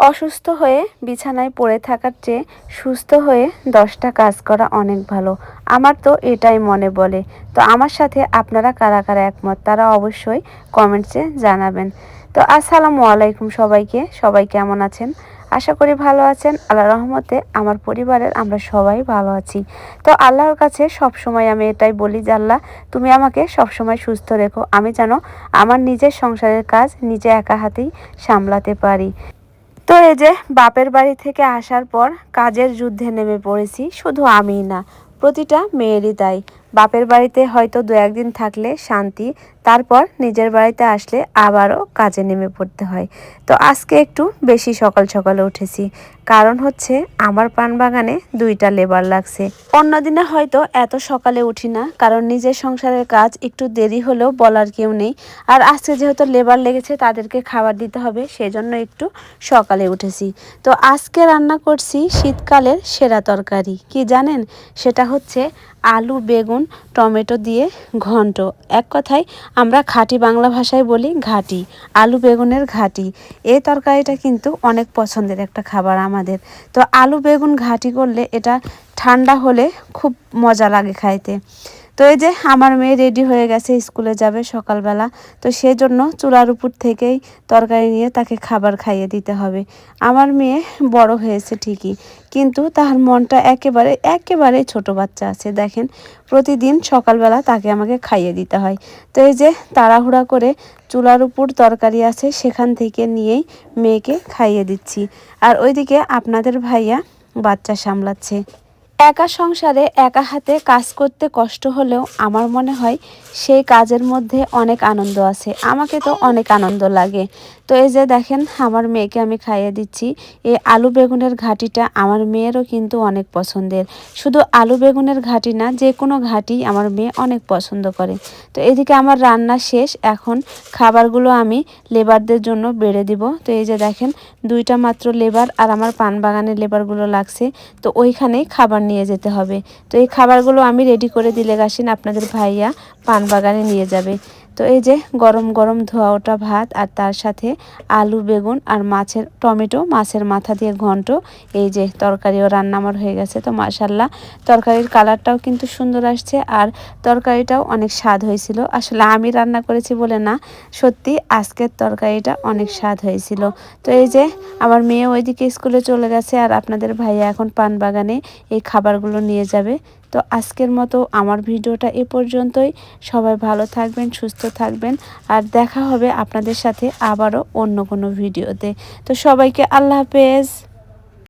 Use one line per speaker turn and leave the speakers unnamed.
অসুস্থ হয়ে বিছানায় পড়ে থাকার চেয়ে সুস্থ হয়ে 10টা কাজ করা অনেক ভালো। আমার তো এটাই মনে বলে। তো আমার সাথে আপনারা কারা কারা একমত তারা অবশ্যই কমেন্টসে জানাবেন। তো আসসালামু আলাইকুম সবাইকে। সবাই কেমন আছেন? আশা করি ভালো আছেন। আল্লাহর রহমতে আমার পরিবারের আমরা সবাই ভালো আছি। তো আল্লাহর কাছে সবসময় আমি এটাই বলি যে আল্লাহ তুমি আমাকে সবসময় সুস্থ রেখো। আমি যেন আমার নিজের সংসারের কাজ নিজে একা হাতেই সামলাতে পারি। তো এই যে বাপের বাড়ি থেকে আসার পর কাজের যুদ্ধে নেমে পড়েছি, শুধু আমিই না, প্রতিটা মেয়েরই তাই। বাপের বাড়িতে হয়তো 2-1 দিন থাকলে শান্তি, তারপর নিজের বাড়িতে আসলে আবারও কাজে নেমে পড়তে হয়। তো আজকে একটু বেশি সকাল সকালে উঠেছি, কারণ হচ্ছে আমার পান বাগানে 2টা লেবার লাগছে। অন্যদিনে হয়তো এত সকালে উঠি না, কারণ নিজের সংসারের কাজ একটু দেরি হলেও বলার কেউ নেই। আর আজকে যেহেতু লেবার লেগেছে তাদেরকে খাবার দিতে হবে, সেজন্য একটু সকালে উঠেছি। তো আজকে রান্না করছি শীতকালের সেরা তরকারি, কি জানেন? সেটা হচ্ছে আলু বেগুন টমেটো দিয়ে ঘন্ট। এক কথায় আমরা খাঁটি বাংলা ভাষায় বলি ঘাটি, আলু বেগুনের ঘাটি। এই তরকারিটা কিন্তু অনেক পছন্দের একটা খাবার আমাদের। তো আলু বেগুন ঘাটি করলে এটা ঠান্ডা হলে খুব মজা লাগে খাইতে। তো এই যে আমার মেয়ে রেডি হয়ে গেছে, স্কুলে যাবে সকালবেলা। তো সেজন্য চুলার উপর থেকেই তরকারি নিয়ে তাকে খাবার খাইয়ে দিতে হবে। আমার মেয়ে বড় হয়েছে ঠিকই, কিন্তু তার মনটা একেবারে ছোট বাচ্চা আছে। দেখেন, প্রতিদিন সকালবেলা তাকে আমাকে খাইয়ে দিতে হয়। তো এই যে তাড়াহুড়া করে চুলার উপর তরকারি আছে সেখান থেকে নিয়েই মেয়েকে খাইয়ে দিচ্ছি। আর ওইদিকে আপনাদের ভাইয়া বাচ্চা সামলাচ্ছে। একা সংসারে একা হাতে কাজ করতে কষ্ট হলেও আমার মনে হয় সেই কাজের মধ্যে অনেক আনন্দ আছে। আমাকে তো অনেক আনন্দ লাগে। তো এই যে দেখেন আমার মেয়েকে আমি খাইয়ে দিচ্ছি। এই আলু বেগুনের ঘাটিটা আমার মেয়েরও কিন্তু অনেক পছন্দের। শুধু আলু বেগুনের ঘাটি না, যে কোনো ঘাটি আমার মেয়ে অনেক পছন্দ করে। তো এদিকে আমার রান্না শেষ, এখন খাবারগুলো আমি লেবারদের জন্য বেড়ে দিব। তো এই যে দেখেন 2টা মাত্র লেবার আর আমার পান বাগানের লেবারগুলো লাগছে। তো ওইখানেই খাবার নিয়ে যেতে হবে। তো এই খাবারগুলো আমি রেডি করে দিলে গাসিন আপনাদের ভাইয়া পান বাগানে নিয়ে যাবে। তো এই যে গরম গরম ধোয়া ওঠা ভাত, আর তার সাথে আলু বেগুন আর টমেটো মাছের মাথা দিয়ে ঘন্ট। এই যে তরকারিও রান্না আমার হয়ে গেছে। তো মাশাল্লাহ তরকারির কালারটাও কিন্তু সুন্দর আসছে, আর তরকারিটাও অনেক স্বাদ হয়েছিল। আসলে আমি রান্না করেছি বলে না, সত্যি আজকের তরকারিটা অনেক স্বাদ হয়েছিল। তো এই যে আমার মেয়ে ওইদিকে স্কুলে চলে গেছে, আর আপনাদের ভাইয়া এখন পান বাগানে এই খাবারগুলো নিয়ে যাবে। তো আজকের মতো আমার ভিডিওটা এ পর্যন্তই। সবাই ভালো থাকবেন, সুস্থ থাকবেন, আর দেখা হবে আপনাদের সাথে আবারও অন্য কোনো ভিডিওতে। তো সবাইকে আল্লাহ হাফেজ।